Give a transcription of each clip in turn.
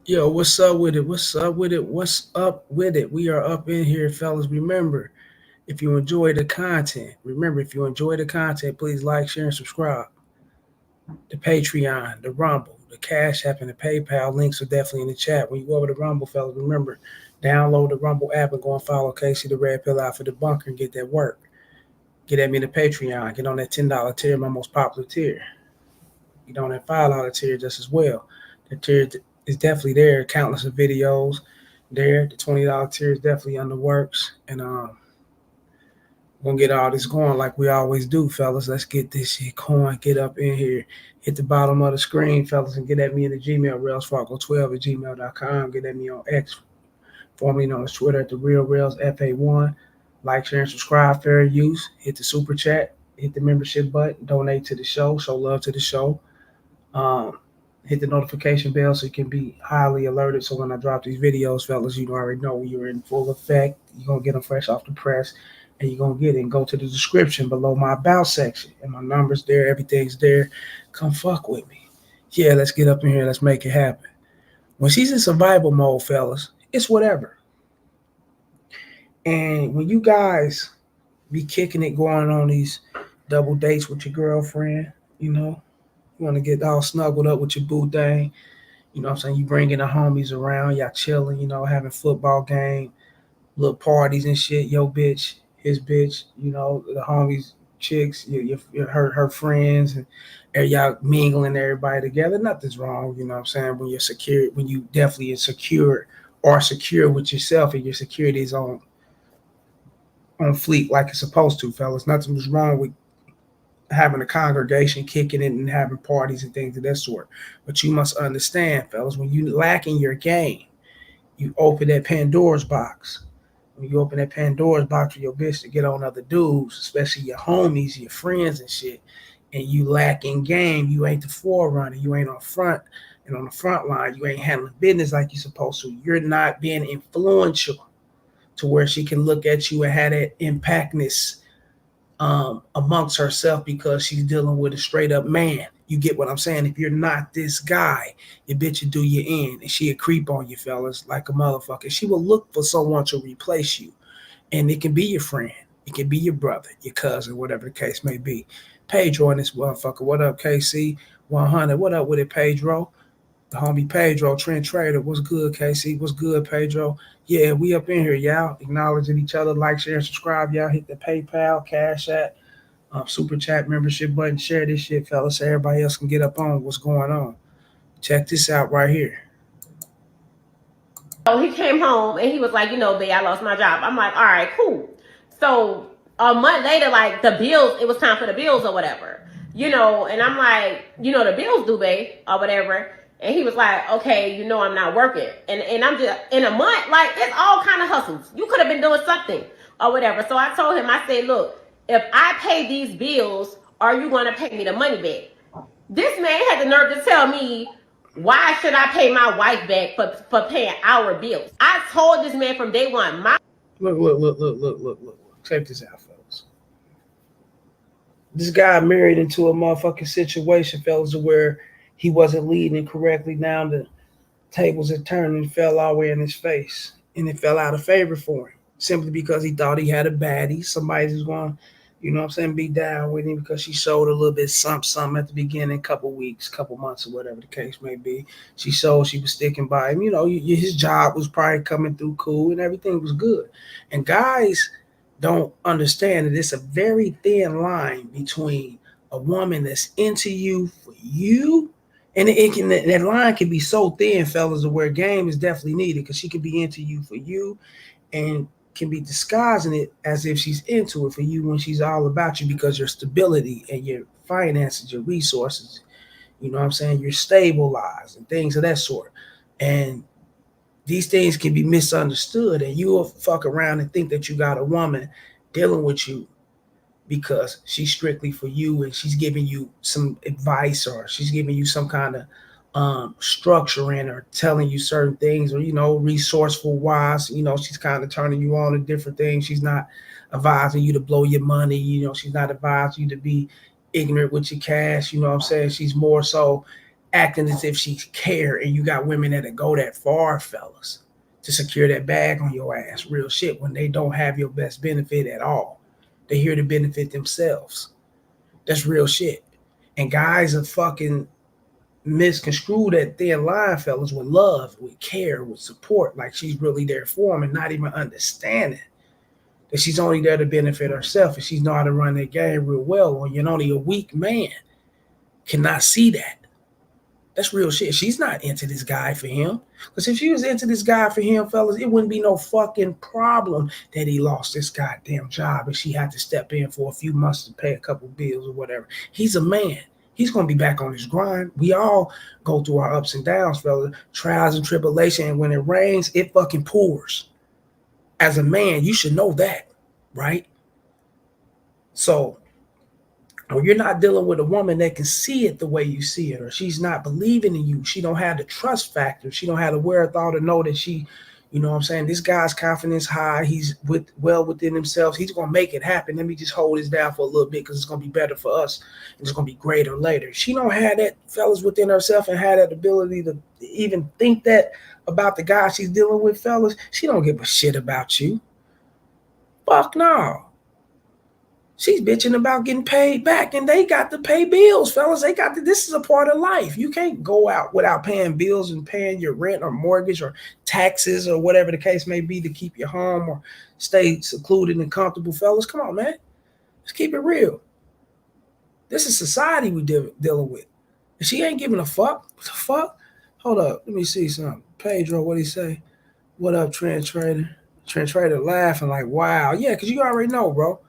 Yo, what's up with it? What's up with it? What's up with it? We are up in here, fellas. Remember, if you enjoy the content, please like, share, and subscribe. The Patreon, the Rumble, the Cash App, and the PayPal links are definitely in the chat. When you go over to Rumble, fellas, remember, download the Rumble app and go and follow Casey the Red Pill out for the bunker and get that work. Get at me the Patreon. Get on that $10 tier, my most popular tier. Get on that $5 tier just as well. The tier is definitely there. Countless of videos there. The $20 tier is definitely on the works. And we're gonna get all this going like we always do, fellas. Let's get this shit going. Get up in here. Hit the bottom of the screen, fellas, and get at me in the Gmail, railsfargo12 at gmail.com. Get at me on X, formerly known as Twitter, at the Real Rails FA1. Like, share, and subscribe. Fair use. Hit the super chat. Hit the membership button. Donate to the show. Show love to the show. Um, Hit the notification bell so you can be highly alerted. So when I drop these videos, fellas, you already know you're in full effect. You're gonna get them fresh off the press, and you're gonna get it. And go to the description below my about section, and my numbers there. Everything's there. Come fuck with me. Yeah, let's get up in here. Let's make it happen. When she's in survival mode, fellas, it's whatever. And when you guys be kicking it, going on these double dates with your girlfriend, you know, you want to get all snuggled up with your boo thing. You know what I'm saying? You bringing the homies around, y'all chilling, having football game, little parties and shit. Yo, bitch, his bitch, the homies, chicks, her friends, and y'all mingling everybody together. Nothing's wrong, you know what I'm saying? When you're secure, when you definitely insecure or secure with yourself and your security is on fleek like it's supposed to, fellas. Nothing's wrong with having a congregation kicking it and having parties and things of that sort. But you must understand, fellas, when you lack in your game, you open that Pandora's box. When you open that Pandora's box for your bitch to get on other dudes, especially your homies, your friends and shit, and you lack in game, you ain't the forerunner, you ain't on front and on the front line, you ain't handling business like you're supposed to. You're not being influential to where she can look at you and have that impactness amongst herself because she's dealing with a straight up man. You get what I'm saying? If you're not this guy, your bitch will do you in, and she'll creep on you, fellas, like a motherfucker. She will look for someone to replace you, and it can be your friend, it can be your brother, your cousin, whatever the case may be. Pedro and this motherfucker. What up, KC? 100. What up with it, Pedro? The homie Pedro, Trent Trader. What's good, KC? What's good, Pedro? Yeah, we up in here, y'all. Acknowledging each other. Like, share, and subscribe, y'all. Hit the PayPal, Cash App, Super Chat membership button. Share this shit, fellas, so everybody else can get up on what's going on. Check this out right here. So he came home and he was like, babe, I lost my job. I'm like, all right, cool. So a month later, like the bills, it was time for the bills or whatever, and I'm like, the bills due, babe, or whatever. And he was like, okay, I'm not working. And I'm just in a month, like it's all kind of hustles. You could have been doing something or whatever. So I told him, I said, look, if I pay these bills, are you going to pay me the money back? This man had the nerve to tell me, why should I pay my wife back for paying our bills? I told this man from day one, Look. Check this out, fellas. This guy married into a motherfucking situation, fellas, where he wasn't leading correctly. Now the tables had turned and fell all the way in his face. And it fell out of favor for him. Simply because he thought he had a baddie. Somebody who's going to, be down with him because she showed a little bit something at the beginning, couple weeks, couple months, or whatever the case may be. She showed she was sticking by him. His job was probably coming through cool and everything was good. And guys don't understand that it's a very thin line between a woman that's into you for you, and that line can be so thin, fellas, where game is definitely needed because she can be into you for you, and can be disguising it as if she's into it for you when she's all about you because your stability and your finances, your resources, you know what I'm saying, you're stabilized and things of that sort. And these things can be misunderstood, and you'll fuck around and think that you got a woman dealing with you because she's strictly for you and she's giving you some advice or she's giving you some kind of structure in or telling you certain things or resourceful wise, she's kind of turning you on to different things. She's not advising you to blow your money, she's not advising you to be ignorant with your cash, you know what I'm saying? She's more so acting as if she care, and you got women that go that far, fellas, to secure that bag on your ass, real shit, when they don't have your best benefit at all. They here to benefit themselves. That's real shit. And guys are fucking misconstrue that thin line, fellas, with love, with care, with support, like she's really there for them, and not even understanding that she's only there to benefit herself, and she's know how to run that game real well. When you're only a weak man cannot see that. That's real shit. She's not into this guy for him. Because if she was into this guy for him, fellas, it wouldn't be no fucking problem that he lost this goddamn job and she had to step in for a few months to pay a couple bills or whatever. He's a man. He's going to be back on his grind. We all go through our ups and downs, fellas, trials and tribulation. And when it rains, it fucking pours. As a man, you should know that, right? So when you're not dealing with a woman that can see it the way you see it, or she's not believing in you, she don't have the trust factor, she don't have the wherewithal to know that she, you know what I'm saying, this guy's confidence high, he's well within himself, he's going to make it happen. Let me just hold this down for a little bit because it's going to be better for us. It's going to be greater later. She don't have that, fellas, within herself, and have that ability to even think that about the guy she's dealing with, fellas. She don't give a shit about you. Fuck no. She's bitching about getting paid back, and they got to pay bills, fellas. They got to, this is a part of life. You can't go out without paying bills and paying your rent or mortgage or taxes or whatever the case may be to keep your home or stay secluded and comfortable, fellas. Come on, man. Let's keep it real. This is society we dealing with. And she ain't giving a fuck. What the fuck? Hold up. Let me see something. Pedro, what'd he say? What up, Trend Trader? Trend Trader laughing like, wow. Yeah, because you already know, bro.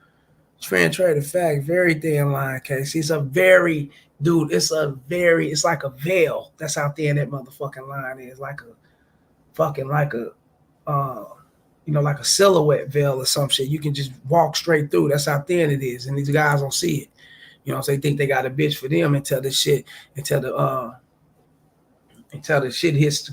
Trend Trader fact, very thin line, case. It's a very, dude, it's like a veil. That's how thin that motherfucking line is. Like a fucking, like a, like a silhouette veil or some shit. You can just walk straight through. That's how thin it is. And these guys don't see it. You know, so they think they got a bitch for them until the shit hits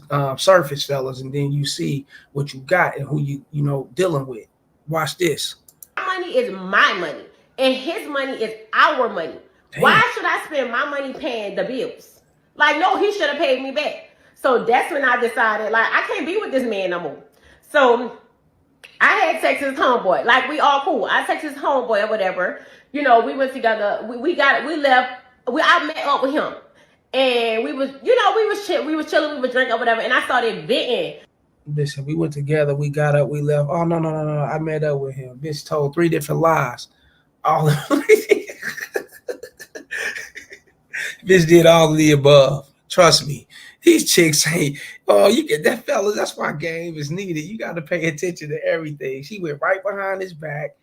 the surface, fellas, and then you see what you got and who you dealing with. Watch this. Money is my money, and his money is our money. Damn. Why should I spend my money paying the bills? Like, no, he should have paid me back. So that's when I decided, like, I can't be with this man no more. So I had sex with his homeboy. Like, we all cool. I texted his homeboy or whatever. You know, we went together. I met up with him. And we was chilling, we was drinking or whatever. And I started venting. Listen, we went together, we got up, we left. Oh, no. I met up with him. Bitch told 3 different lies. All of Bitch did all of the above. Trust me. These chicks ain't, you get that, fellas. That's why game is needed. You got to pay attention to everything. She went right behind his back.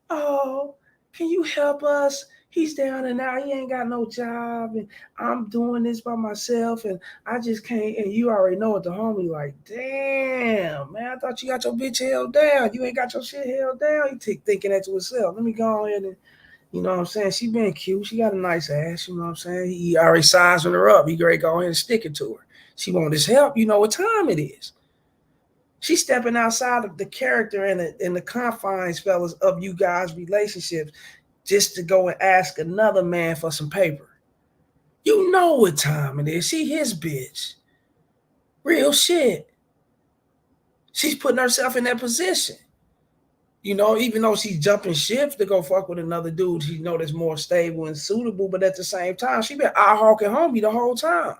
Oh, can you help us? He's down and out. He ain't got no job, and I'm doing this by myself, and I just can't. And you already know it. The homie like, damn, man, I thought you got your bitch held down. You ain't got your shit held down. He thinking that to himself. Let me go ahead and, you know what I'm saying? She been cute. She got a nice ass. You know what I'm saying? He already sizing her up. He ready to go ahead and stick it to her. She want his help. You know what time it is. She's stepping outside of the character and the confines, fellas, of you guys' relationships, just to go and ask another man for some paper. You know what time it is. She his bitch. Real shit. She's putting herself in that position. You know, even though she's jumping ship to go fuck with another dude, she know that's more stable and suitable, but at the same time, she been eye-hawking homie the whole time.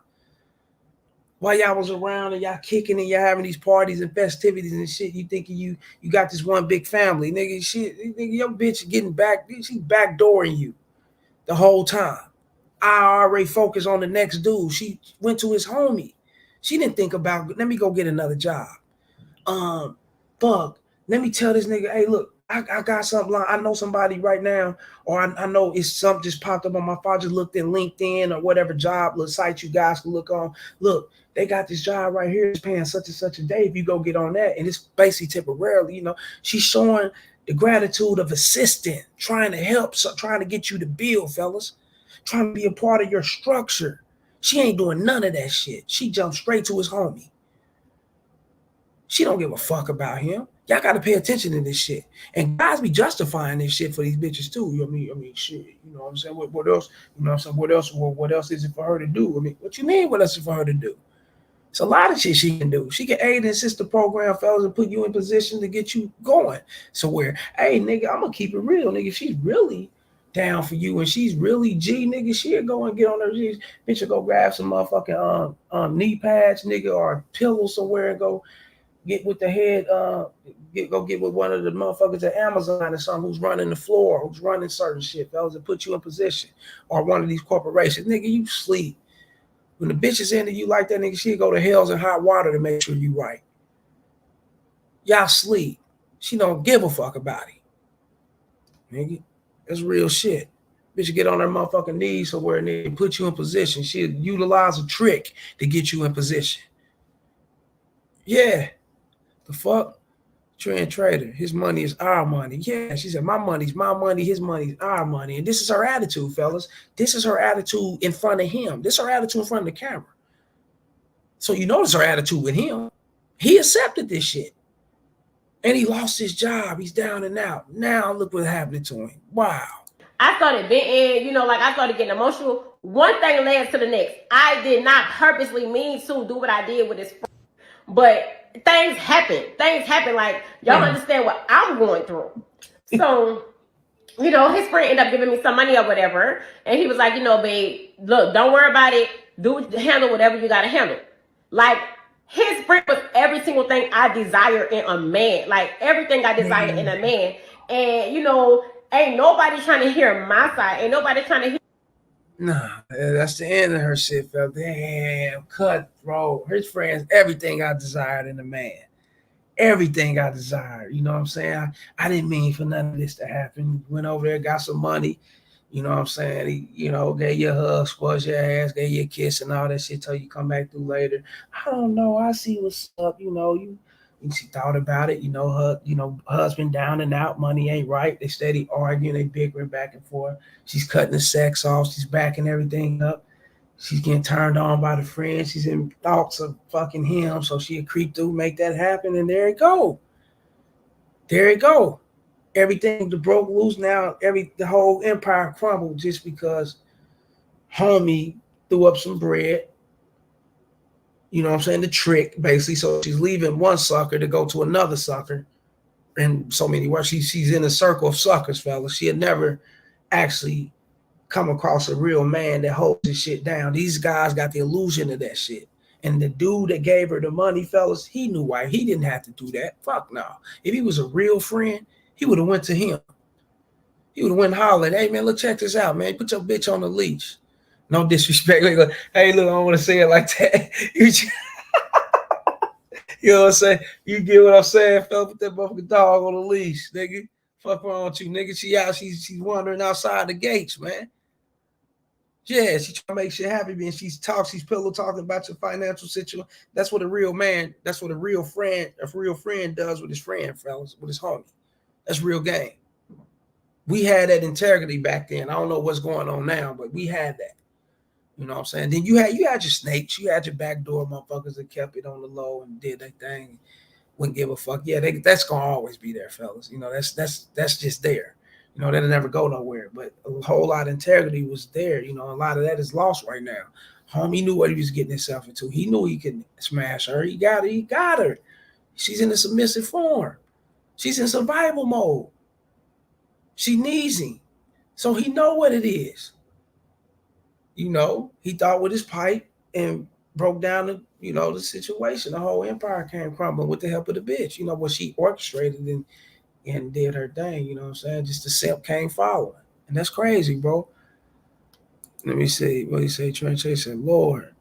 While y'all was around and y'all kicking and y'all having these parties and festivities and shit, you thinking you got this one big family. Nigga, shit, nigga, your bitch getting back, she backdooring you the whole time. I already focused on the next dude. She went to his homie. She didn't think about, let me go get another job. Fuck, let me tell this nigga, hey, look, I got something, I know somebody right now, or I know it's something just popped up on my phone. I just looked in LinkedIn or whatever job site you guys can look on. Look, they got this job right here. It's paying such and such a day if you go get on that. And it's basically temporarily, you know. She's showing the gratitude of assisting, trying to help, trying to get you to build, fellas, trying to be a part of your structure. She ain't doing none of that shit. She jumped straight to his homie. She don't give a fuck about him. Y'all got to pay attention to this shit. And guys be justifying this shit for these bitches too. I mean, shit. You know what I'm saying? What else? You know what I'm saying? What else? What else is it for her to do? I mean, what you mean? What else is for her to do? It's a lot of shit she can do. She can aid and assist the program, fellas, and put you in position to get you going. So where, hey, nigga, I'm gonna keep it real, nigga. If she's really down for you and she's really G, nigga, she'll go and get on her G's. Bitch will go grab some motherfucking knee pads, nigga, or a pillow somewhere and go get with the head, go get with one of the motherfuckers at Amazon or something who's running the floor, who's running certain shit, fellas, and put you in position. Or one of these corporations. Nigga, you sleep. When the bitch is into you like that, nigga, she'll go to hell's and hot water to make sure you right. Y'all sleep. She don't give a fuck about it. Nigga, that's real shit. Bitch get on her motherfucking knees somewhere and they put you in position. She'll utilize a trick to get you in position. Yeah. The fuck? Trend trader. His money is our money. Yeah, she said, my money's my money, his money's our money. And this is her attitude, fellas. This is her attitude in front of him. This is her attitude in front of the camera. So you notice her attitude with him. He accepted this shit. And he lost his job. He's down and out. Now look what happened to him. Wow. I started venting, like I started getting emotional. One thing led to the next. I did not purposely mean to do what I did with this friend. But things happen. Like, y'all understand what I'm going through. So, his friend ended up giving me some money or whatever. And he was like, babe, look, don't worry about it. Handle whatever you got to handle. Like, his friend was every single thing I desire in a man. Like, everything I desire in a man. And, ain't nobody trying to hear my side. Ain't nobody trying to hear. Nah, that's the end of her shit, fella. Damn, cutthroat. His friends, everything I desired in a man. Everything I desired. You know what I'm saying? I didn't mean for none of this to happen. Went over there, got some money. You know what I'm saying? He, gave you a hug, squashed your ass, gave you a kiss and all that shit till you come back through later. I don't know. I see what's up. She thought about it, her, husband down and out, money ain't right. They steady arguing, they bickering back and forth. She's cutting the sex off, she's backing everything up. She's getting turned on by the friends. She's in thoughts of fucking him, so she'll creep through, make that happen, and there it go. There it go. Everything broke loose now. The whole empire crumbled just because homie threw up some bread. You know what I'm saying? The trick, basically. So she's leaving one sucker to go to another sucker. In so many words, she's in a circle of suckers, fellas. She had never actually come across a real man that holds this shit down. These guys got the illusion of that shit. And the dude that gave her the money, fellas, he knew why. He didn't have to do that. Fuck no. If he was a real friend, he would have went to him. He would have went and hollered, hey, man, look, check this out, man. Put your bitch on the leash. No disrespect. Like, hey, look, I don't want to say it like that. You know what I'm saying? You get what I'm saying? Fell with that motherfucking dog on the leash, nigga. Fuck wrong with you, nigga. She's wandering outside the gates, man. Yeah, she trying to make shit happen, and she's pillow talking about your financial situation. That's what a real man, that's what a real friend does with his friend, fellas, with his homie. That's real game. We had that integrity back then. I don't know what's going on now, but we had that. You know what I'm saying? Then you had your snakes, you had your backdoor motherfuckers that kept it on the low and did their thing, wouldn't give a fuck. Yeah, that's gonna always be there, fellas. That's just there. That'll never go nowhere. But a whole lot of integrity was there. A lot of that is lost right now. Homie knew what he was getting himself into. He knew he could smash her. He got her. She's in a submissive form. She's in survival mode. She needs him. So he know what it is. He thought with his pipe and broke down the situation. The whole empire came crumbling with the help of the bitch. What she orchestrated and did her thing. You know what I'm saying? Just the simp came following. And that's crazy, bro. Let me see. What do you say? Trent Chase said, Lord,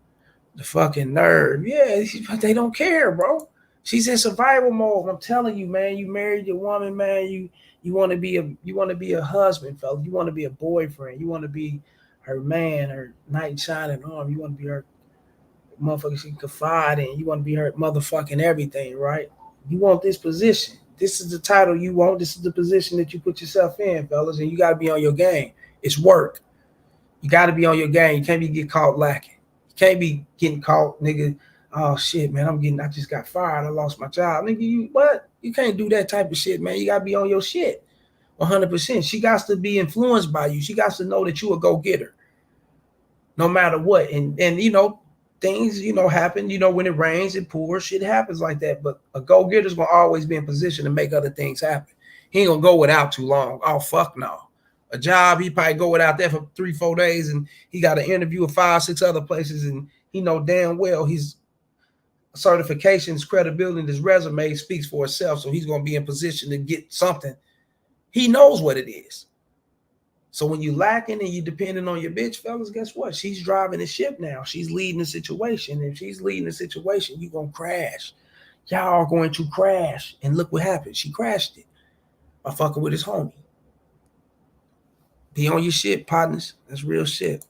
the fucking nerve. Yeah, they don't care, bro. She's in survival mode. I'm telling you, man. You married your woman, man. You want to be a husband, fella. You want to be a boyfriend. You want to be her man, her knight in shining armor. You want to be her motherfucker she can confide in. You want to be her motherfucking everything, right? You want this position. This is the title you want. This is the position that you put yourself in, fellas, and you got to be on your game. It's work. You got to be on your game. You can't be getting caught lacking. You can't be getting caught, nigga, oh shit, man, I just got fired. I lost my job. Nigga, you what? You can't do that type of shit, man. You gotta be on your shit. 100%. She got to be influenced by you. She got to know that you a go-getter, no matter what. And things, happen. When it rains, it pours, shit happens like that. But a go-getter's gonna always be in position to make other things happen. He ain't gonna go without too long. Oh fuck no. A job, he probably go without that for 3-4 days, and he got an interview with 5-6 other places, and he know damn well his certifications, credibility, and his resume speaks for itself. So he's gonna be in position to get something. He knows what it is. So when you lacking and you depending on your bitch, fellas, guess what? She's driving the ship now. She's leading the situation. If she's leading the situation, you gonna crash. Y'all are going to crash. And look what happened. She crashed it by fucking with his homie. Be on your shit, partners. That's real shit.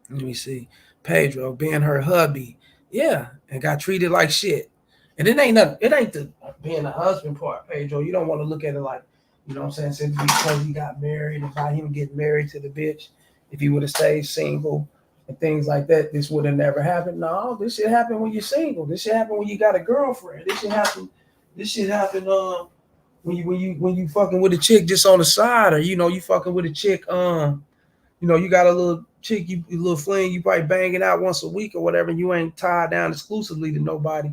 Let me see. Pedro being her hubby. Yeah. And got treated like shit. And it ain't nothing. It ain't the being a husband part, Pedro. You don't want to look at it like, you know what I'm saying? Simply because he got married and by him getting married to the bitch, if he would have stayed single and things like that, this would have never happened. No, this shit happened when you're single. This shit happened when you got a girlfriend. This shit happened when you fucking with a chick just on the side, or you fucking with a chick, you got a little chick, you a little fling, you probably banging out once a week or whatever, and you ain't tied down exclusively to nobody.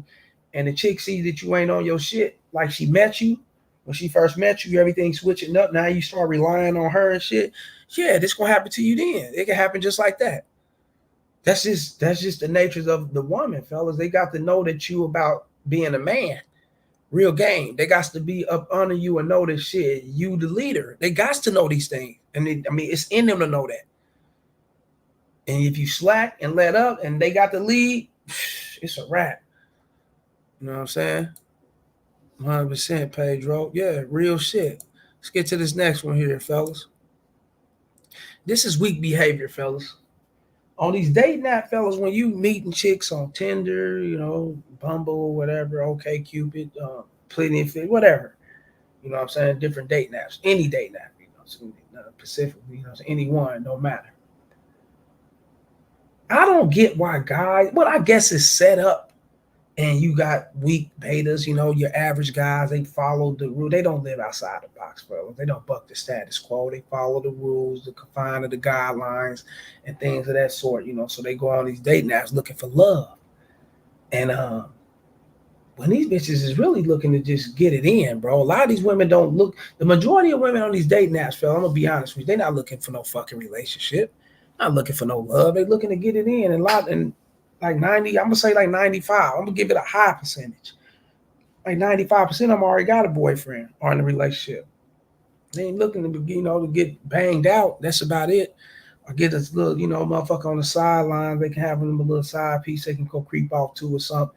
And the chick sees that you ain't on your shit, like she met you. When she first met you, everything switching up. Now you start relying on her and shit. Yeah, this gonna happen to you then. It can happen just like that. That's just the nature of the woman, fellas. They got to know that you about being a man. Real game. They got to be up under you and know that shit. You the leader. They got to know these things. And it's in them to know that. And if you slack and let up and they got the lead, it's a wrap. You know what I'm saying? 100% Pedro. Yeah, real shit. Let's get to this next one here, fellas. This is weak behavior, fellas. On these dating app, fellas, when you meeting chicks on Tinder, Bumble, whatever, OK Cupid, Plenty of Fit, whatever. You know what I'm saying? Different dating apps. Any dating app, Pacific, any one, no matter. I don't get why guys, well, I guess it's set up. And you got weak betas, your average guys, they follow the rule. They don't live outside the box, fellas. They don't buck the status quo. They follow the rules, the confine of the guidelines and things of that sort, So they go on these dating apps looking for love. And when these bitches is really looking to just get it in, bro, a lot of these women don't look, the majority of women on these dating apps, fellas, I'm going to be honest with you, they're not looking for no fucking relationship. Not looking for no love. They're looking to get it in. And like 90, I'm gonna say like 95. I'm gonna give it a high percentage. Like 95% of them already got a boyfriend or in a relationship. They ain't looking to to get banged out. That's about it. Or get this little, motherfucker on the sideline. They can have them a little side piece they can go creep off to or something.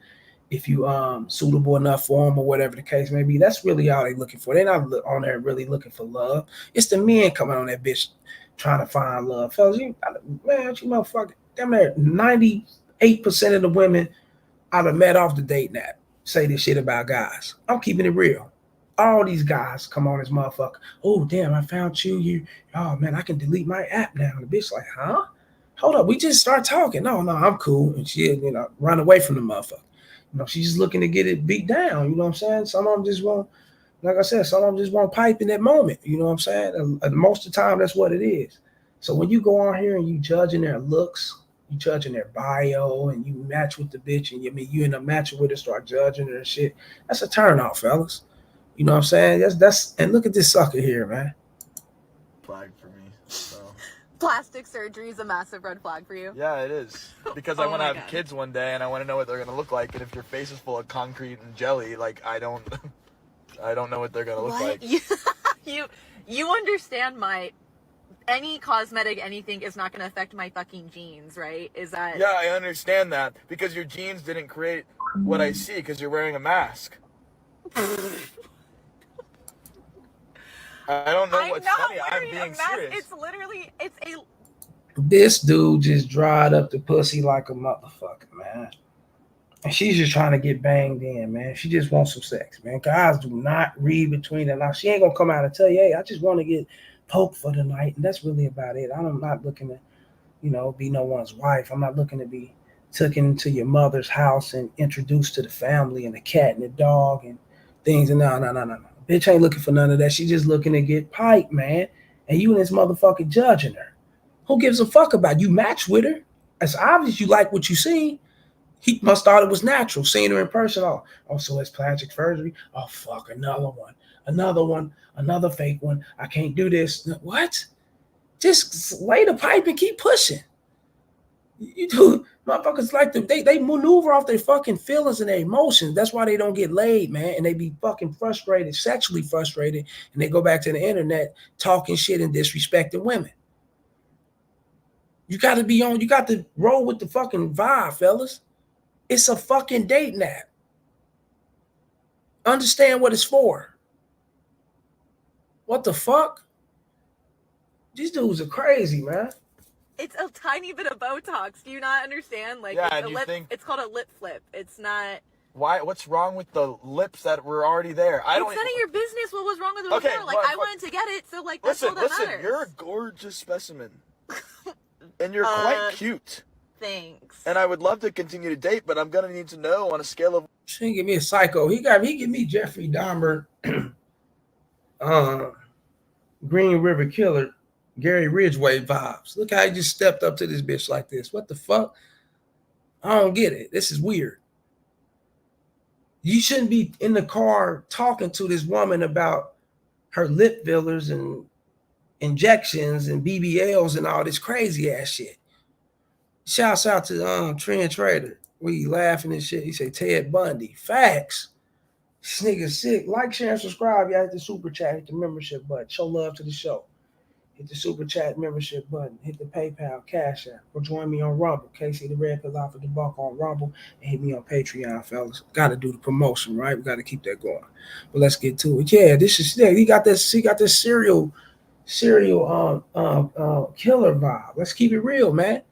If you suitable enough for them or whatever the case may be. That's really all they looking for. They're not on there really looking for love. It's the men coming on that bitch trying to find love. Fellas, you motherfucker. Damn near 98% of the women I'd have met off the dating app say this shit about guys. I'm keeping it real. All these guys come on this motherfucker. Oh, damn, I found you. Oh, man, I can delete my app now. And the bitch like, huh? Hold up, we just start talking. No, I'm cool. And she, run away from the motherfucker. She's just looking to get it beat down. You know what I'm saying? Some of them just won't, like I said, some of them just won't pipe in that moment. You know what I'm saying? And most of the time, that's what it is. So when you go on here and you judging their looks, you judging their bio, and you match with the bitch, and you end up matching with her, start judging her and shit. That's a turn off, fellas. You know what I'm saying? That's and look at this sucker here, man. Flag for me. So. Plastic surgery is a massive red flag for you. Yeah, it is. Because I want to have kids one day, and I want to know what they're gonna look like. And if your face is full of concrete and jelly, like I don't know what they're gonna look like. You understand any cosmetic anything is not going to affect my fucking genes, right? Is that... Yeah, I understand that. Because your genes didn't create what I see because you're wearing a mask. I don't know what's funny. I'm being serious. It's literally, it's a... This dude just dried up the pussy like a motherfucker, man. And she's just trying to get banged in, man. She just wants some sex, man. Guys do not read between the lines. She ain't going to come out and tell you, hey, I just want to get poke for the night, and that's really about it. I'm not looking to, be no one's wife. I'm not looking to be took into your mother's house and introduced to the family and the cat and the dog and things. And no. Bitch ain't looking for none of that. She just looking to get piped, man. And you and this motherfucker judging her. Who gives a fuck about you? Match with her. It's obvious you like what you see. He must thought it was natural, seeing her in person. Oh, so it's plastic surgery. Oh, fuck, another one, another fake one. I can't do this. What? Just lay the pipe and keep pushing. You do, motherfuckers like they maneuver off their fucking feelings and their emotions. That's why they don't get laid, man. And they be fucking frustrated, sexually frustrated, and they go back to the internet talking shit and disrespecting women. You got to roll with the fucking vibe, fellas. It's a fucking dating app. Understand what it's for. What the fuck? These dudes are crazy, man. It's a tiny bit of Botox. Do you not understand? Like, yeah, it's called a lip flip. It's not. Why? What's wrong with the lips that were already there? It's none of your business. What was wrong with the before? Like, I wanted to get it, so like that's all that matters. You're a gorgeous specimen, and you're quite cute. Thanks. And I would love to continue to date, but I'm gonna need to know on a scale of. She didn't give me a psycho. He give me Jeffrey Dahmer, Green River Killer, Gary Ridgway vibes. Look how he just stepped up to this bitch like this. What the fuck? I don't get it. This is weird. You shouldn't be in the car talking to this woman about her lip fillers and injections and BBLs and all this crazy ass shit. Shouts out to Trent Trader. We laughing and shit. He say Ted Bundy. Facts. This nigga sick. Like, share, and subscribe. Y'all hit the super chat, hit the membership button. Show love to the show. Hit the super chat membership button. Hit the PayPal, Cash App. Or join me on Rumble. Casey the Red Pill Off of the Buck on Rumble. And hit me on Patreon, fellas. Got to do the promotion, right? We got to keep that going. But let's get to it. Yeah, this is he got this serial killer vibe. Let's keep it real, man.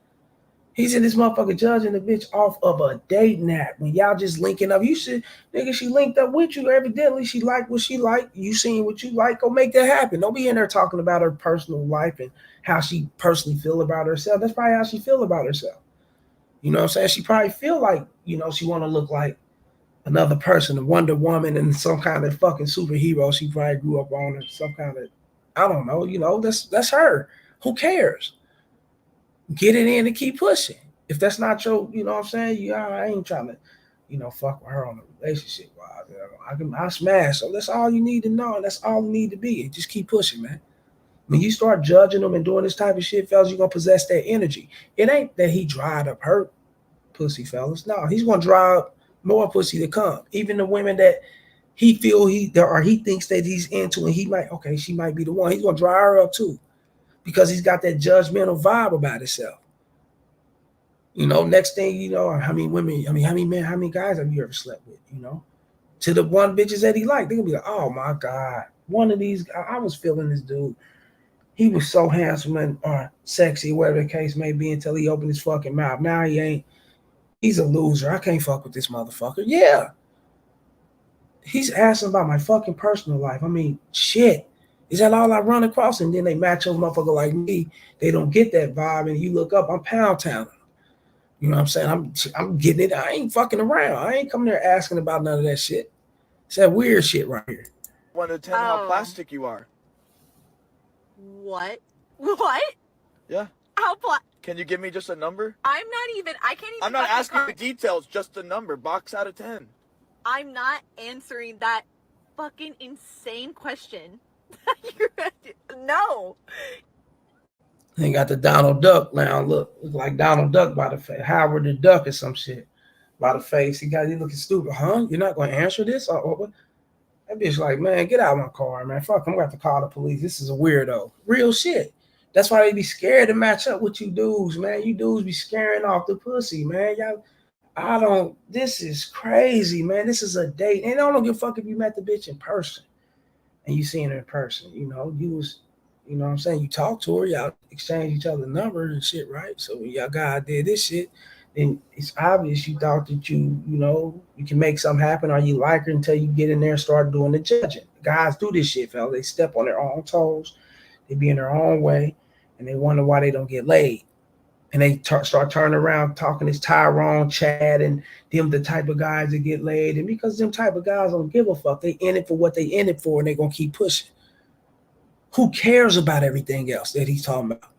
He's in this motherfucker judging the bitch off of a dating app. When y'all just linking up, you should, nigga, she linked up with you. Evidently, she liked what she liked. You seen what you like. Go make that happen. Don't be in there talking about her personal life and how she personally feel about herself. That's probably how she feel about herself. You know what I'm saying? She probably feel like, she want to look like another person, a Wonder Woman and some kind of fucking superhero she probably grew up on, or some kind of, I don't know, that's her. Who cares? Get it in and keep pushing. If that's not your, you know what I'm saying? I ain't trying to, fuck with her on a relationship wise. I smash. So that's all you need to know. And that's all you need to be. Just keep pushing, man. When you start judging them and doing this type of shit, fellas, you're going to possess that energy. It ain't that he dried up her pussy, fellas. No, he's going to dry up more pussy to come. Even the women that he thinks that he's into, and she might be the one. He's going to dry her up too. Because he's got that judgmental vibe about himself. Next thing you know, how many women, how many men, how many guys have you ever slept with, To the one bitches that he liked, they're going to be like, oh my God, one of these, I was feeling this dude. He was so handsome and sexy, whatever the case may be, until he opened his fucking mouth. Now he ain't, he's a loser. I can't fuck with this motherfucker. Yeah. He's asking about my fucking personal life. I mean, shit. Is that all I run across? And then they match up a motherfucker like me. They don't get that vibe. And you look up, I'm pound town. You know what I'm saying? I'm getting it. I ain't fucking around. I ain't coming there asking about none of that shit. It's that weird shit right here. 1 to 10 how plastic you are. What? Yeah. How Can you give me just a number? I can't even. I'm not asking you the details, just a number. Box out of 10. I'm not answering that fucking insane question. No. They got the Donald Duck now. Look like Donald Duck by the face. Howard the Duck or some shit by the face. He looking stupid. Huh? You're not going to answer this? Or that bitch like, man, get out of my car, man. Fuck, I'm going to have to call the police. This is a weirdo. Real shit. That's why they be scared to match up with you dudes, man. You dudes be scaring off the pussy, man. This is crazy, man. This is a date. And I don't give a fuck if you met the bitch in person. And you seen her in person, you was, what I'm saying? You talk to her, y'all exchange each other's numbers and shit, right? So when y'all guy did this shit, then it's obvious you thought that you can make something happen, or you like her until you get in there and start doing the judging. Guys do this shit, fella. They step on their own toes, they be in their own way, and they wonder why they don't get laid. And they start turning around talking this Tyrone, Chad, and them the type of guys that get laid. And because them type of guys don't give a fuck, they in it for what they in it for, and they gonna keep pushing. Who cares about everything else that he's talking about?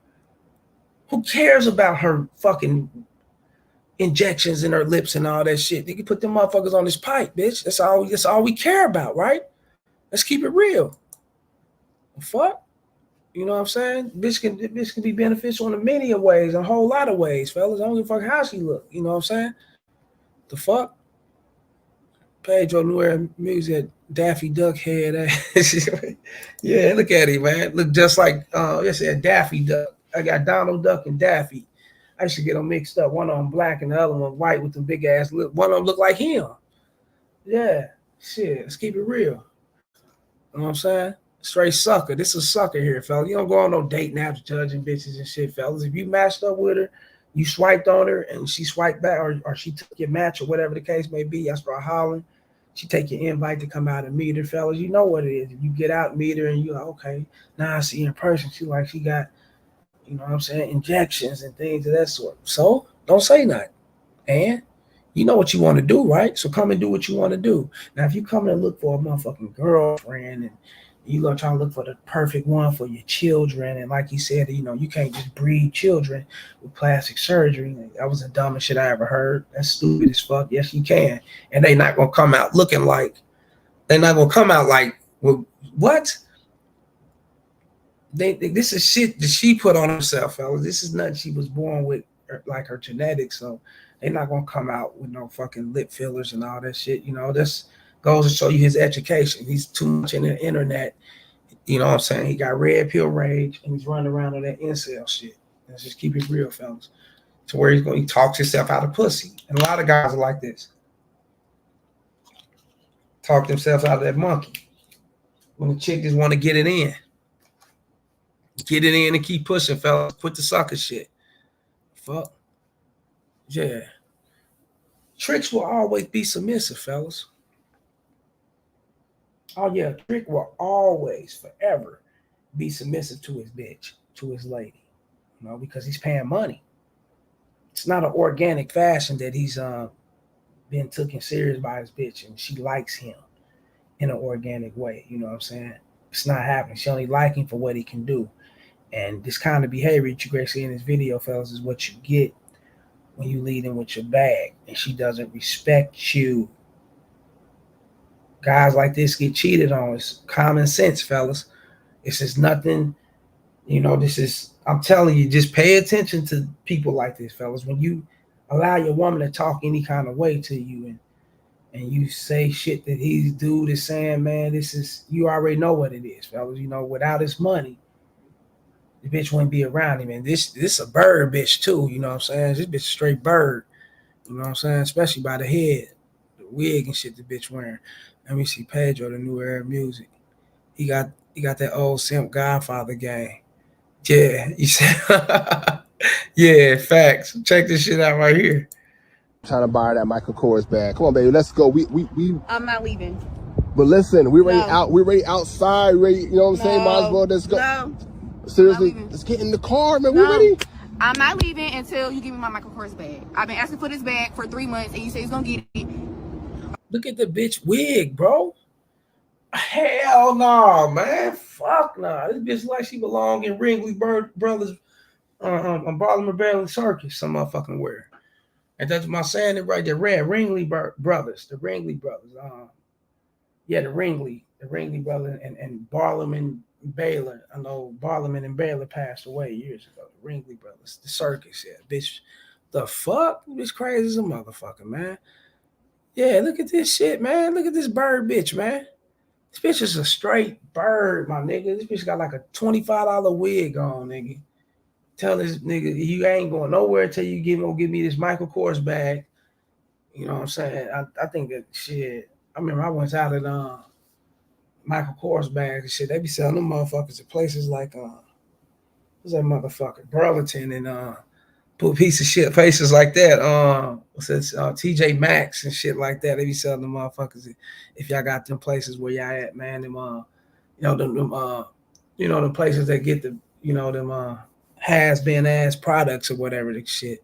Who cares about her fucking injections in her lips and all that shit? They can put them motherfuckers on this pipe, bitch. That's all we care about, right? Let's keep it real. The fuck? You know what I'm saying? Bitch can be beneficial in many ways, a whole lot of ways, fellas. I don't give a fuck how she look. You know what I'm saying? The fuck? Pedro New Era Music, Daffy Duck head ass. Yeah, look at him, man. Look just like Daffy Duck. I got Donald Duck and Daffy. I should get them mixed up. One of them black and the other one white with the big ass lip. One of them look like him. Yeah, shit. Let's keep it real. You know what I'm saying? Straight sucker. This is a sucker here, fellas. You don't go on no dating apps judging bitches and shit, fellas. If you matched up with her, you swiped on her and she swiped back, or she took your match or whatever the case may be, y'all start hollering. She take your invite to come out and meet her, fellas. You know what it is. If you get out and meet her and you're like, okay, now I see her in person. She got, you know what I'm saying, injections and things of that sort. So don't say nothing. And you know what you want to do, right? So come and do what you want to do. Now, if you come and look for a motherfucking girlfriend and you gonna try to look for the perfect one for your children, and like you said, you know, you can't just breed children with plastic surgery. That was the dumbest shit I ever heard. That's stupid as fuck. Yes, you can, and they not gonna come out looking like. They're not gonna come out like, well, what? This is shit that she put on herself, fellas. This is nothing she was born with, like her genetics. So they're not gonna come out with no fucking lip fillers and all that shit. You know, this goes to show you his education. He's too much in the internet. You know what I'm saying? He got red pill rage and he's running around on that incel shit. Let's just keep it real, fellas. To where he talks himself out of pussy. And a lot of guys are like this. Talk themselves out of that monkey. When the chick just want to get it in. Get it in and keep pushing, fellas. Quit the sucker shit. Fuck. Yeah. Tricks will always be submissive, fellas. Oh yeah, Trick will always, forever be submissive to his bitch, to his lady, you know, because he's paying money. It's not an organic fashion that he's been taken serious by his bitch and she likes him in an organic way. You know what I'm saying? It's not happening. She only like him for what he can do. And this kind of behavior that you guys see in this video, fellas, is what you get when you lead in with your bag and she doesn't respect you. Guys like this get cheated on. It's common sense, fellas. This is nothing, you know, I'm telling you, just pay attention to people like this, fellas. When you allow your woman to talk any kind of way to you and you say shit that he's dude is saying, man, you already know what it is, fellas. You know, without his money, the bitch wouldn't be around him. And this a bird bitch too, you know what I'm saying? This bitch straight bird, you know what I'm saying? Especially by the head, the wig and shit the bitch wearing. Let me see Pedro, the New Era Music. He got that old simp Godfather game. Yeah, you said, yeah, facts. Check this shit out right here. Trying to buy that Michael Kors bag. Come on, baby, let's go. We. I'm not leaving. But listen, we're ready out. We're ready outside. Ready, you know what I'm saying? Might as well just go. No. Seriously, let's get in the car, man. We ready? I'm not leaving until you give me my Michael Kors bag. I've been asking for this bag for 3 months, and you say he's gonna get it. Look at the bitch wig, bro. Hell no, man. Fuck no. This bitch like she belong in Ringley Brothers on Barnum and Bailey Circus, some motherfucking where. And that's my saying it right there. Ringley Brothers. The Ringley Brothers. The Ringley Brothers and Barnum and Baylor. I know Barnum and Baylor passed away years ago. The Ringley Brothers. The circus, yeah. Bitch, the fuck? This crazy as a motherfucker, man. Yeah, look at this shit, man. Look at this bird bitch, man. This bitch is a straight bird, my nigga. This bitch got like a $25 wig on, nigga. Tell this nigga you ain't going nowhere until you give me this Michael Kors bag. You know what I'm saying? I think that shit. I remember I went out at Michael Kors bags and shit. They be selling them motherfuckers at places like what's that motherfucker? Burlington and put piece of shit places like that. What's that? TJ Maxx and shit like that. They be selling them motherfuckers. If y'all got them places where y'all at, man, them you know them places that get the, you know, them has been ass products or whatever the shit.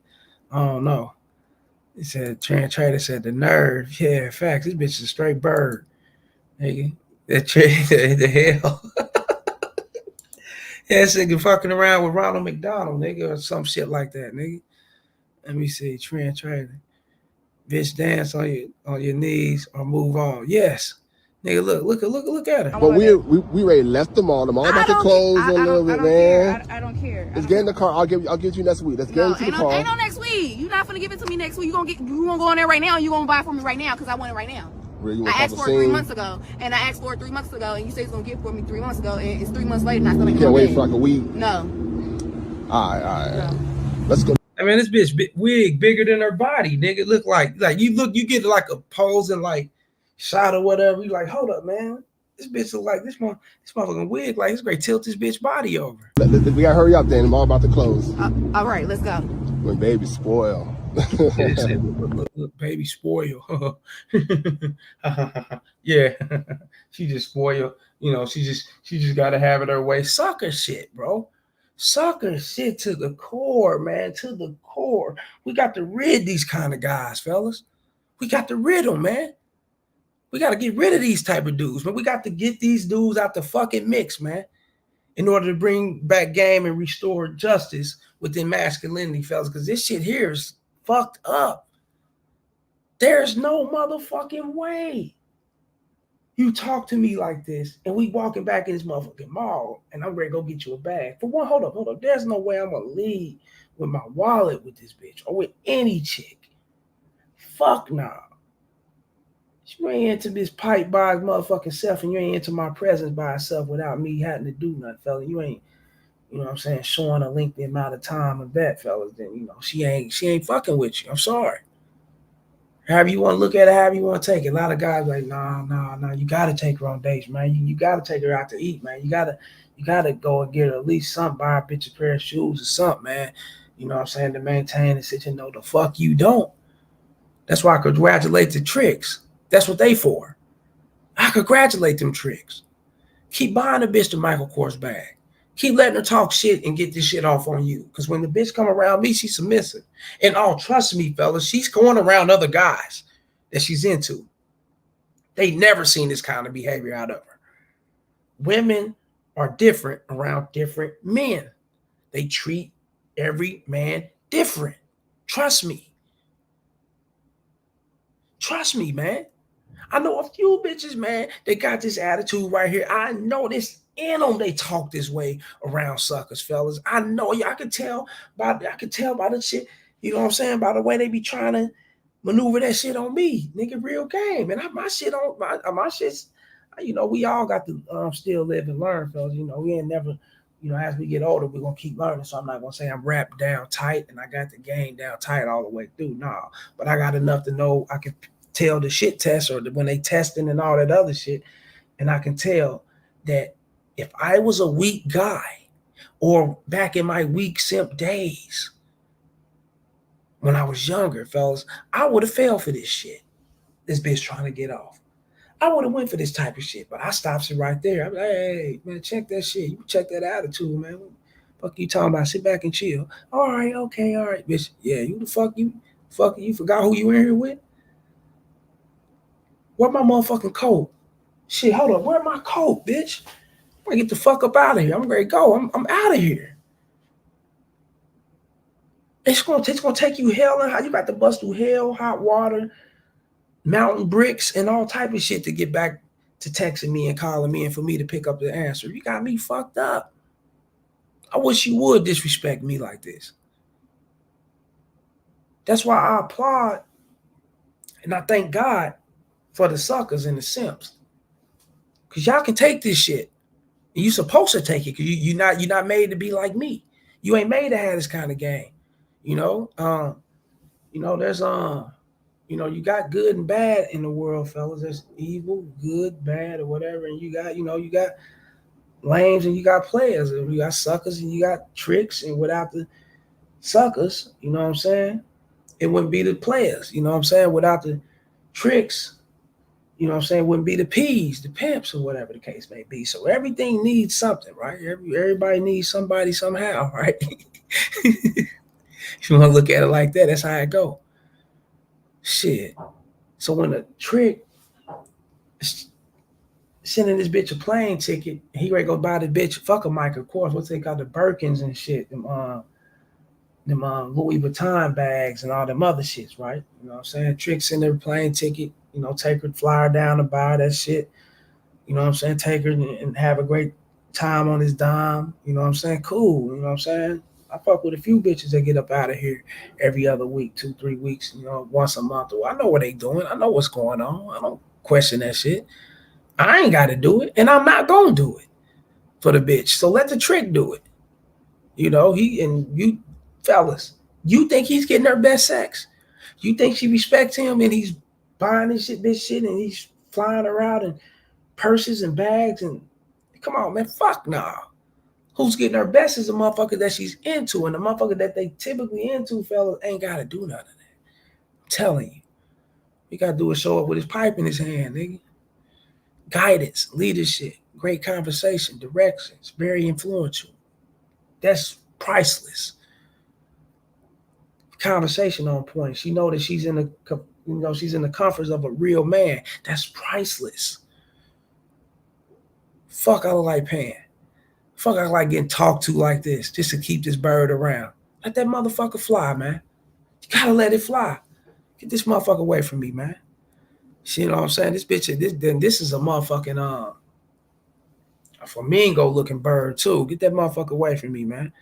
I don't know. He said Trent Trader said the nerve. Yeah, facts. This bitch is a straight bird. Nigga. That the hell. Yeah, this nigga fucking around with Ronald McDonald, nigga, or some shit like that, nigga. Let me see, Trent Trader. Bitch, dance on your knees or move on. Yes. Nigga, look at her. But we already left them all. I'm all about to close a little bit, man. I don't care. Let's get in the car. I'll give it to you next week. Let's get into the car. Ain't no next week. You're not gonna give it to me next week. You gonna go in there right now and you gonna buy it for me right now because I want it right now. I asked for it 3 months ago, and I asked for it 3 months ago, and you said it's gonna get it for me 3 months ago, and it's 3 months later, and I still ain't can't wait for like a week. No. All right. No. Let's go. I mean, this bitch wig bigger than her body, nigga. Look like you get like a posing like shot or whatever. You like, hold up, man. This bitch look like this motherfucking wig like it's great. Tilt this bitch body over. We gotta hurry up, then. I'm all about to close. All right, let's go. When baby spoil. look, baby spoil. Yeah, she just spoil. You know, she just gotta have it her way. Sucker shit, bro. Sucker shit to the core, man. To the core. We got to rid these kind of guys, fellas. We got to rid them, man. We got to get rid of these type of dudes, man. We got to get these dudes out the fucking mix, man, in order to bring back game and restore justice within masculinity, fellas, because this shit here is fucked up. There's no motherfucking way you talk to me like this and we walking back in this motherfucking mall and I'm ready to go get you a bag. For one, hold up. There's no way I'm going to leave with my wallet with this bitch or with any chick. Fuck no. Nah. You ain't into this pipe by his motherfucking self and you ain't into my presence by itself without me having to do nothing, fella. You ain't, you know what I'm saying, showing a lengthy amount of time of that, fellas. Then, you know, she ain't fucking with you. I'm sorry. However you want to look at it, however you want to take it. A lot of guys like, nah. You got to take her on dates, man. You got to take her out to eat, man. You got to go and get her at least something, buy a bitch a pair of shoes or something, man. You know what I'm saying, to maintain the situation. No, the fuck you don't. That's why I congratulate the tricks. That's what they for. I congratulate them tricks. Keep buying the bitch the Michael Kors bag. Keep letting her talk shit and get this shit off on you. Because when the bitch come around me, she's submissive. And trust me, fellas, she's going around other guys that she's into. They never seen this kind of behavior out of her. Women are different around different men. They treat every man different. Trust me. Trust me, man. I know a few bitches, man, they got this attitude right here. I know this in them. They talk this way around suckers, fellas. I know. I can tell by the shit, you know what I'm saying, by the way they be trying to maneuver that shit on me. Nigga, real game. And my shit's, you know, we all got to still live and learn, fellas. You know, we ain't never, you know, as we get older, we're going to keep learning. So I'm not going to say I'm wrapped down tight and I got the game down tight all the way through. No, but I got enough to know I can tell the shit test or when they testing and all that other shit. And I can tell that if I was a weak guy or back in my weak simp days when I was younger, fellas, I would have fell for this shit. This bitch trying to get off. I would have went for this type of shit, but I stops it right there. I'm like, hey, man, check that shit. You check that attitude, man. What the fuck you talking about? Sit back and chill. All right, okay, all right, bitch. Yeah, you forgot who you in here with? Where my motherfucking coat? Shit, hold up. Where my coat, bitch? I get the fuck up out of here. I'm ready to go. I'm out of here. It's gonna take you hell and how you got to bust through hell, hot water, mountain bricks, and all type of shit to get back to texting me and calling me and for me to pick up the answer. You got me fucked up. I wish you would disrespect me like this. That's why I applaud and I thank God for the suckers and the simps. Cause y'all can take this shit. And you supposed to take it because you're not made to be like me. You ain't made to have this kind of game. You know, there's you got good and bad in the world, fellas. There's evil, good, bad, or whatever. And you got lames and you got players. And you got suckers and you got tricks. And without the suckers, you know what I'm saying? It wouldn't be the players. You know what I'm saying? Without the tricks, You know what I'm saying? Wouldn't be the P's, the pimps, or whatever the case may be. So everything needs something, right? Everybody needs somebody somehow, right? If you want to look at it like that, that's how it go. Shit. So when a trick sending this bitch a plane ticket, he ready to go buy the bitch, fuck a mic, of course. What's they call the Birkins and shit, them Louis Vuitton bags and all them other shits, right? You know what I'm saying? Trick send her a plane ticket, you know, take her, fly her down to buy that shit. You know what I'm saying? Take her and have a great time on his dime. You know what I'm saying? Cool. You know what I'm saying? I fuck with a few bitches that get up out of here every other week, 2-3 weeks, you know, once a month. I know what they doing. I know what's going on. I don't question that shit. I ain't got to do it, and I'm not going to do it for the bitch. So let the trick do it. You know, you fellas, you think he's getting her best sex? You think she respects him and he's buying this shit, and he's flying her out in purses and bags? And come on, man, fuck nah. Who's getting her best is a motherfucker that she's into, and the motherfucker that they typically into, fellas, ain't got to do none of that. I'm telling you. You got to do is show up with his pipe in his hand, nigga. Guidance, leadership, great conversation, directions, very influential. That's priceless. Conversation on point. She know that she's in the comforts of a real man. That's priceless. Fuck, I like paying. Fuck, I like getting talked to like this just to keep this bird around. Let that motherfucker fly, man. You gotta let it fly. Get this motherfucker away from me, man. You know what I'm saying? This bitch, this is a motherfucking a flamingo looking bird too. Get that motherfucker away from me, man.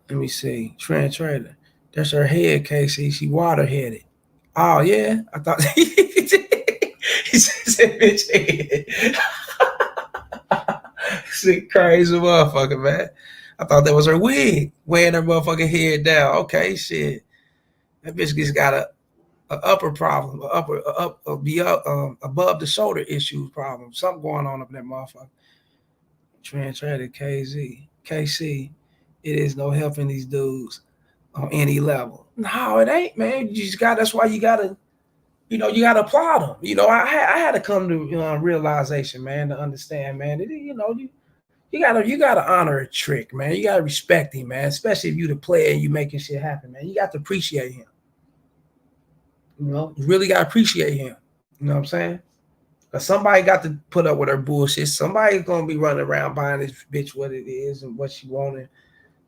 Let me see. Trent Trader. That's her head, Casey. She water headed. Oh yeah, I thought he said bitch head. Sick crazy motherfucker, man. I thought that was her wig, weighing her motherfucking head down. Okay, shit. That bitch just got a upper problem, above the shoulder issues problem. Something going on up in that motherfucker. Translated KC. It is no helping these dudes on any level. No, it ain't, man. You just got. That's why you gotta, you gotta applaud them. You know, I had to come to realization, man, to understand, man. You gotta honor a trick, man. You gotta respect him, man. Especially if you the player and you making shit happen, man. You got to appreciate him. You really got to appreciate him. You know what I'm saying? Because somebody got to put up with her bullshit. Somebody's going to be running around buying this bitch what it is and what she wanted,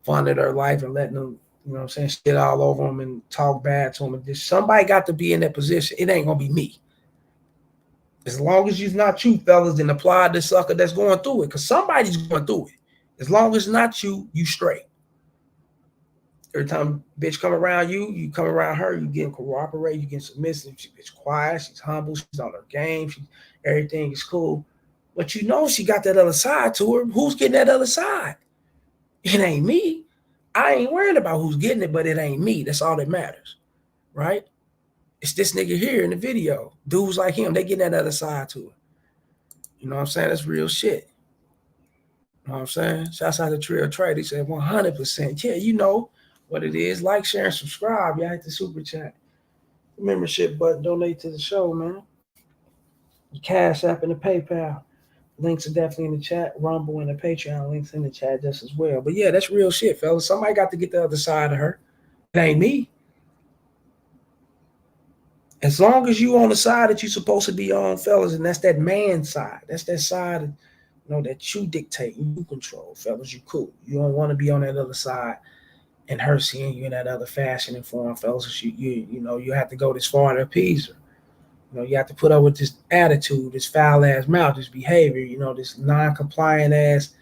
funding her life and letting them, you know what I'm saying, shit all over them and talk bad to them. And somebody got to be in that position. It ain't going to be me. As long as it's not you, fellas, then apply the sucker that's going through it. Because somebody's going through it. As long as it's not you, you straight. Every time bitch come around you come around her, you getting cooperate, you getting submissive. She's quiet, she's humble, she's on her game, everything is cool. But she got that other side to her. Who's getting that other side? It ain't me. I ain't worried about who's getting it, but it ain't me. That's all that matters, right? It's this nigga here in the video. Dudes like him, they getting that other side to her. You know what I'm saying? That's real shit. You know what I'm saying? Shouts out to Trill Trade. He said 100%. Yeah, you know what it is. Like, share, and subscribe. Y'all hit the super chat membership button. Donate to the show, man. The Cash App and the PayPal links are definitely in the chat. Rumble and the Patreon links in the chat just as well. But yeah, that's real shit, fellas. Somebody got to get the other side of her. It ain't me. As long as you on the side that you're supposed to be on, fellas, and that's that man side. That's that side, that you dictate and you control, fellas. You cool. You don't want to be on that other side and her seeing you in that other fashion and form, fellas. You have to go this far to appease her. You have to put up with this attitude, this foul ass mouth, this behavior, this non-compliant ass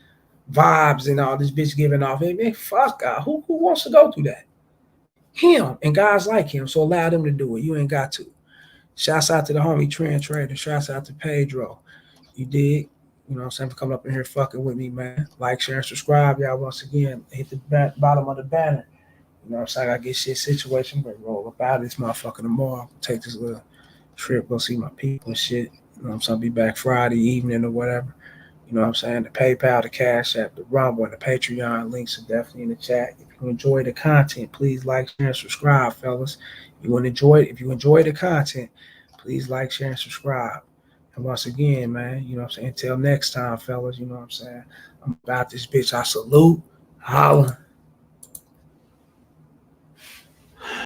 vibes and all this bitch giving off. Hey, man, fuck God. Who wants to go through that? Him and guys like him. So allow them to do it. You ain't got to. Shouts out to the homie Trend Trader. Shouts out to Pedro. You dig? You know what I'm saying? For coming up in here fucking with me, man. Like, share, and subscribe. Y'all, once again, hit the bottom of the banner. You know what I'm saying? I gotta get shit situation, but roll up out of this motherfucker tomorrow. Take this little trip, go see my people and shit. You know what I'm saying? Be back Friday evening or whatever. You know what I'm saying? The PayPal, the Cash App, the Rumble, and the Patreon links are definitely in the chat. If you enjoy the content, please like, share, and subscribe, fellas. If you enjoy the content, Please like, share, and subscribe. And once again, man, you know what I'm saying? Until next time, fellas, you know what I'm saying? I'm about this bitch. I salute. Holla.